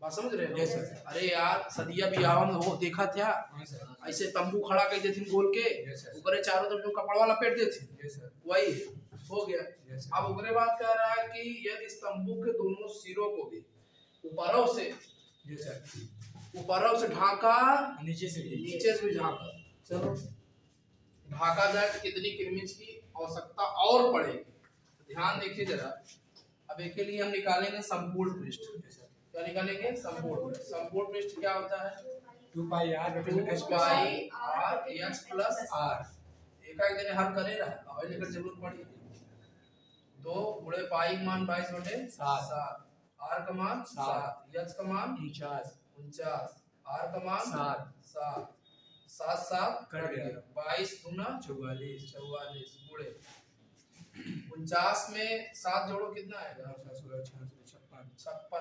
बात समझ रहे हो? yes, sir. अरे यार सदिया बियाह में हो देखा था ऐसे तंबू खड़ा कर देते गोल के, yes, ऊपर चारों तरफ जो कपड़वा लपेट देते, yes, वही हो गया। yes, अब उसके बाद कह रहा है कि यदि इस तंबू के दोनों सिरों को भी ऊपरों से ढाका, नीचे से भी ढाका। चलो ढाका जाए तो कितनी किरमिच की आवश्यकता और पड़ेगी? ध्यान देखिए जरा। अब एक के लिए हम निकालेंगे संपूर्ण पृष्ठ। क्या निकालेंगे? संपूर्ण पृष्ठ क्या होता है? 2 pi R H plus are. एक दिन हल करे रहा, अब लेकर जरूरत पड़ी। 2 गुणे पाई का मान 22/7, आर का मान 7, एच का मान 49, आर का मान 7, 7 कट गया। 22 दूना 44 गुणे 49 में 7 जोड़ो कितना आएगा? 56।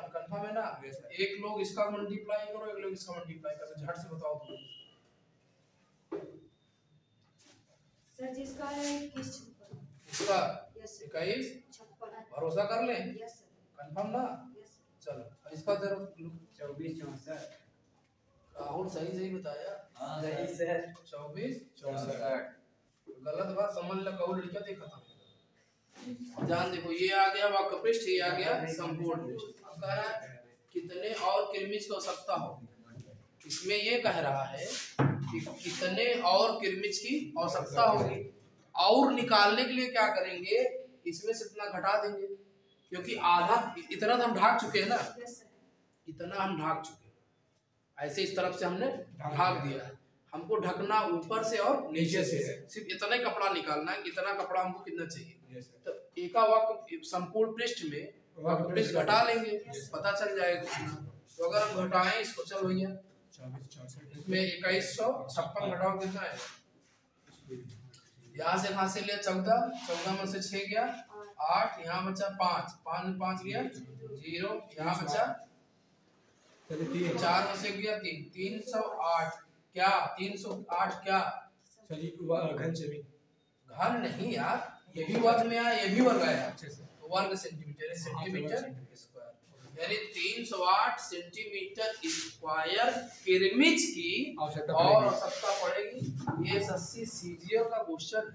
कंफर्म है ना? एक लोग इसका मल्टीप्लाई करो, एक लोग इसका मल्टीप्लाई करो, झट से बताओ तुम। सर जिसका है इसका 21 भरोसा कर ले, कंफर्म ना? चलो इसका जरा 24 64 राहुल सही बताया। सही सर। 24 64 गलत बात समझ लो। कौ लड़कियां देखा था। ध्यान देखो, ये आ गया वक्रपृष्ठ, ये आ गया संपूर्ण पृष्ठ। अब कह रहा है कितने और किरमिच की आवश्यकता होगी। इसमें ये कह रहा है कि कितने और किरमिच की आवश्यकता होगी। और निकालने के लिए क्या करेंगे? इसमें से इतना घटा देंगे, क्योंकि आधा इतना तो हम ढाक चुके हैं ना, इतना हम ढाक चुके हैं। ऐसे इस तरफ से हमने ढाक दिया है। हमको ढकना ऊपर से और नीचे से, सिर्फ इतना ही कपड़ा निकालना है। इतना कपड़ा हमको कितना चाहिए? तो एका वक्र संपूर्ण पृष्ठ में वक्रपृष्ठ घटा लेंगे, पता चल जाएगा। तो अगर हम घटाएं इसको, चल भैया इसमें 2156 घटाओ कितना है? यहाँ से कहाँ से लिया 14, 14 में से 6 गया 8, यहाँ बचा 5, 5 में 5 गया 0, यहाँ बचा 4 में से गया 3, 308 क्या 308 क्या घन नहीं यार, ये भी वर्ग में आया ये भी वर्ग आया, तो वर्ग सेंटीमीटर सेंटीमीटर स्क्वायर, यानी 308 सेंटीमीटर स्क्वायर किरमिच की और आवश्यकता पड़ेगी। ये एसएससी सीजीएल का क्वेश्चन है,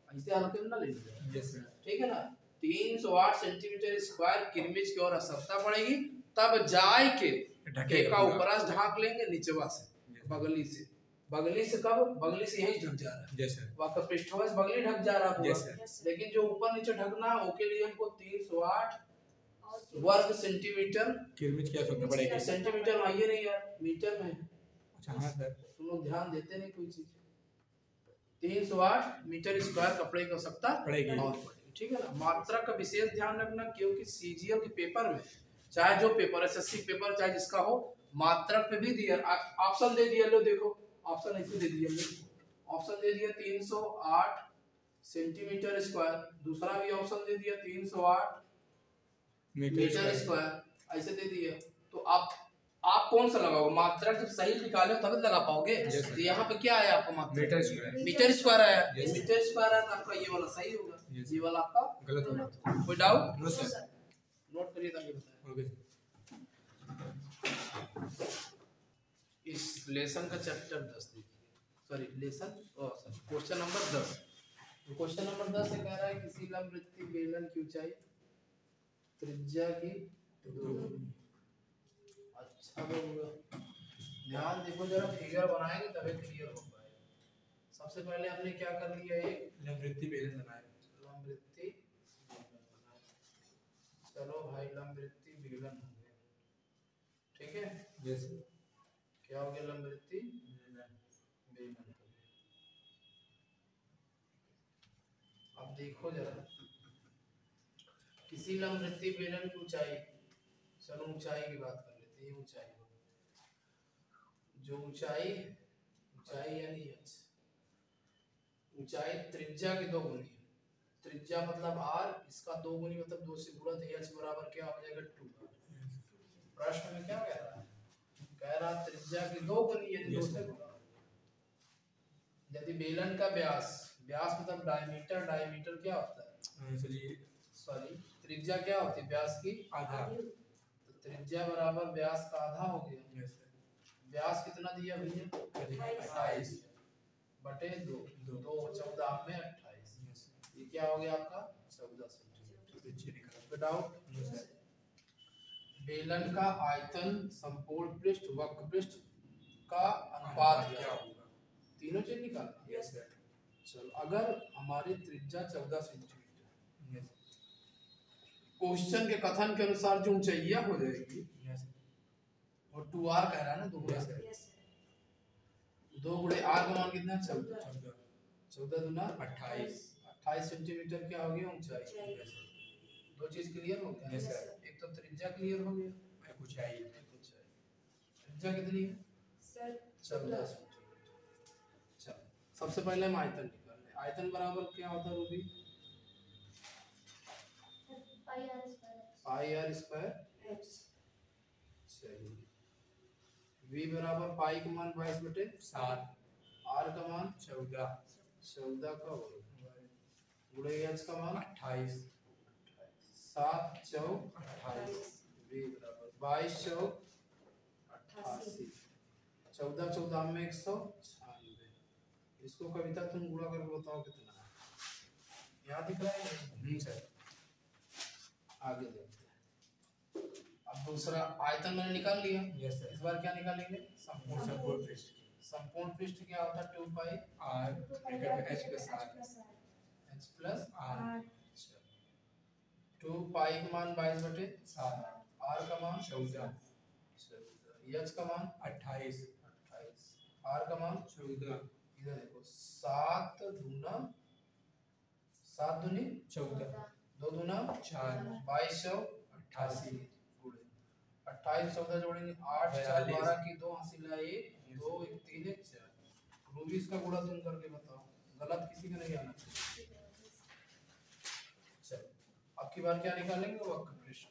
ऐसे हल्के में ना ले लीजिए, ठीक है ना। 308 सेंटीमीटर स्क्वायर किरमिच की और आवश्यकता पड़ेगी, तब जाय के का ऊपरा से ढाक लेंगे नीचवा से बगली से कब बगली से यही ढक जा रहा है, वाका पृष्ठवा से बगली ढक जा रहा है पूरा, लेकिन जो ऊपर नीचे ढकना है उसके लिए हमको 308 वर्ग सेंटीमीटर किरमिच की आवश्यकता पड़ेगी। सेंटीमीटर में आइए नहीं यार, मीटर में। अच्छा हाँ सर, तुम लोग ध्यान देते नहीं कोई चीज। 308 मीटर स्क्वायर कपड़े की आवश्यकता पड़ेगी, ठीक है ना। मात्रा का विशेष ध्यान रखना, क्योंकि सीजीएल के पेपर में चाहे जो पेपर एसएससी पेपर चाहे जिसका हो, मात्रक पे भी दिया ऑप्शन दे दिया, लो देखो ऑप्शन ऐसे दे दिया, ऑप्शन दे दिया 308 सेंटीमीटर स्क्वायर, दूसरा भी ऑप्शन दे दिया 308 मीटर स्क्वायर ऐसे दे दिया। तो आप कौन सा लगाओगे? मात्रक जब सही निकाले तब लगा पाओगे। तो यहाँ पे क्या आया आपका मात्रक? मीटर स्क्वायर आया, मीटर स्क्वायर आया तो आपका ये वाला सही होगा, ये वाला आपका गलत होगा। कोई डाउट? नो सर, नोट करिए ताकि बताएं। इस लेसन का चैप्टर 10 देखिए, sorry lesson question number 10। Question number 10 से कह रहा है किसी लंबवृत्तीय बेलन की ऊंचाई त्रिज्या की 2 गुनी। अच्छा होगा, ध्यान देखो जरा, फिगर बनाएंगे तभी क्लियर हो पाएगा। सबसे पहले हमने क्या कर लिया, एक लंबवृत्तीय बेलन बनाया, लंबवृत्तीय बेलन बनाया। चलो भाई लंबवृत्तीय बेलन हो गया, ठीक है। यस क्या हो गया? लंबवृत्तीय बेलन हो गया। अब देखो जरा, किसी लंबवृत्तीय बेलन की ऊंचाई, चलो ऊंचाई की बात कर लेते हैं। ऊंचाई जो ऊंचाई यानी ऊंचाई त्रिज्या की 2 गुनी है। त्रिज्या मतलब r, इसका 2 गुनी मतलब 2 से गुणा, तो h बराबर क्या हो जाएगा 2r। प्रश्न में क्या कह रहा है? कह रहा त्रिज्या की 2 गुनी यानी 2 से गुणा। यदि बेलन का व्यास मतलब डायमीटर क्या होता है? सॉरी त्रिज्या क्या होती है? व्यास की आधा, तो त्रिज्या बराबर व्यास का आधा हो गया। व्यास कितना दिया भैया? 28 बटे 2, 14 में 28, ये क्या हो गया आपका 14 सेंटीमीटर। डाउट? बेलन का आयतन संपूर्ण पृष्ठ वक्र पृष्ठ का अनुपात क्या होगा? तीनों चीज निकालना। चलो अगर हमारी त्रिज्या 14 सेंटीमीटर, क्वेश्चन के कथन के अनुसार जो ऊंचाइया हो जाएगी, और 2r कह रहा है ना, 2 गुणा r का मान कितना? 14 दूना 28 सेंटीमीटर क्या हो गया ऊंचाई। 2 चीज क्लियर हो गया। एक तो त्रिज्या क्लियर हो गया, ऊंचाई। त्रिज्या कितनी है सर? 14 सेंटीमीटर। चलो सबसे पहले हम आयतन निकाल लें। आयतन बराबर क्या होता है रूबी? Pi are square. चलिए v बराबर पाई का मान 22 बटे 7, r का मान 14 का वर्ग गुणे h का मान 28, 7 चौक 28, v बराबर 22 चौक 88, 14 14 में 196। इसको कविता तुम गुणा करके बताओ कितना है। यहाँ दिख रहा है सर? आगे देखते हैं। अब दूसरा आयतन मैंने निकाल लिया। Yes sir. इस बार क्या निकालेंगे? संपूर्ण पृष्ठ। संपूर्ण पृष्ठ क्या होता है? 2 पाई r h प्लस r। 2 पाई का मान 22 बटे 7, r का मान 14, h का मान 28, r का मान 14। इधर देखो 7 दूना 7 दूनी 14, 2 दूना 4, 22 88 28 14 जोड़ेंगे 8 4 12 की 2 हासिल 1 2 1 3 1 4। रूबीस का गुणा तुम करके बताओ, गलत किसी का नहीं आना चाहिए। चलो अब की बार क्या निकालेंगे, वक्र पृष्ठ।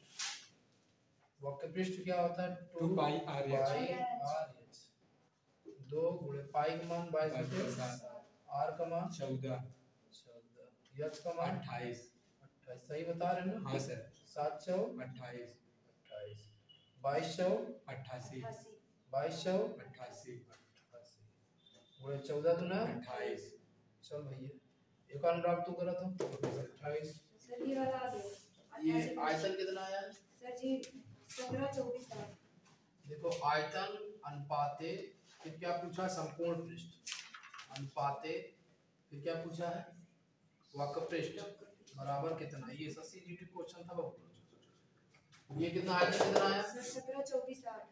वक्र पृष्ठ क्या होता है, 2 पाई आर एच। 2 गुणे पाई का मान 22 आर का मान 14 एच का मान 28। सही बता रहे हैं ना? हाँ सर। 7 चौ 28 22 चौ 88 22 चौ 88 गुणे 14 दूना 28। चल भैया एक अनुराग तू करा था 28। सर ये वाला आ गया। ये आयतन कितना आया सर जी 17 24 8। देखो आयतन अनुपाते, फिर क्या पूछा, संपूर्ण पृष्ठ अनुपाते, फिर क्या पूछा है, वक्र पृष्ठ बराबर कितना। ये एसएससी क्वेश्चन था बाबू। ये कितना आयतन कितना आया, सर 17 24 8।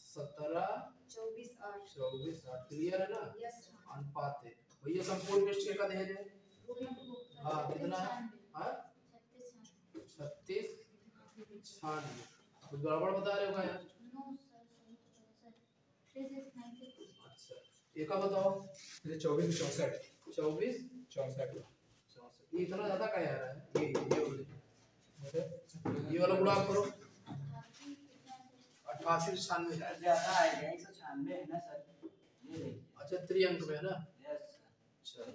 17 24 8। 24 8 क्लियर है ना। Yes sir. अनुपाते भैया संपूर्ण पृष्ठ के का दे दे। हाँ कितना है, हाँ 36 96। कुछ गड़बड़ बता रहे हो क्या यार। अच्छा ये का बताओ, 24 64 24 64। ये इतना ज्यादा क्या आ रहा है, ये वाला गुणा करो 88 96 ज्यादा आएगा 196 है ना सर, ये देखिए। अच्छा त्रिअंक में है ना। यस चलो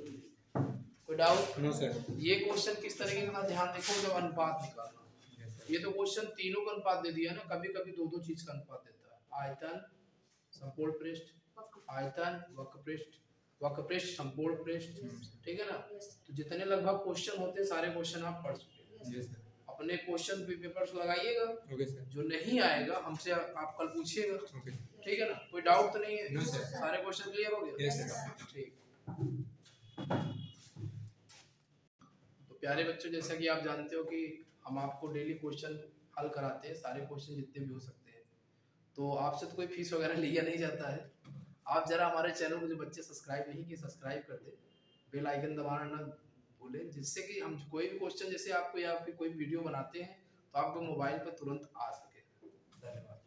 कोई डाउट। No sir. ये क्वेश्चन किस तरीके का, ध्यान देखो जब अनुपात निकालना। ये तो क्वेश्चन तीनों का अनुपात दे दिया ना, कभी कभी दो दो चीज का अनुपात देता है। आयतन संपूर्ण पृष्ठ, आयतन वक्र पृष्ठ, वक्र पृष्ठ संपूर्ण पृष्ठ, ठीक है ना। तो जितने लगभग क्वेश्चन होते हैं सारे क्वेश्चन आप पढ़ चुके हैं। Yes sir. अपने क्वेश्चन पेपर्स लगाइएगा, ओके सर। जो नहीं आएगा हमसे आप कल पूछिएगा, ओके ठीक है ना। कोई डाउट तो नहीं है, नो सर। सारे क्वेश्चन क्लियर हो गए। Yes sir. ठीक। तो प्यारे बच्चों, जैसा कि आप जानते हो कि हम आपको डेली क्वेश्चन हल कराते हैं, सारे क्वेश्चन जितने भी हो सकते हैं। तो आपसे तो कोई फीस वगैरह लिया नहीं जाता है। आप जरा हमारे चैनल को जो बच्चे सब्सक्राइब नहीं किए सब्सक्राइब कर दे, बेल आइकन दबाना ना भूलें, जिससे कि हम कोई भी क्वेश्चन जैसे आपको या फिर कोई वीडियो बनाते हैं तो आपको मोबाइल पर तुरंत आ सके। धन्यवाद।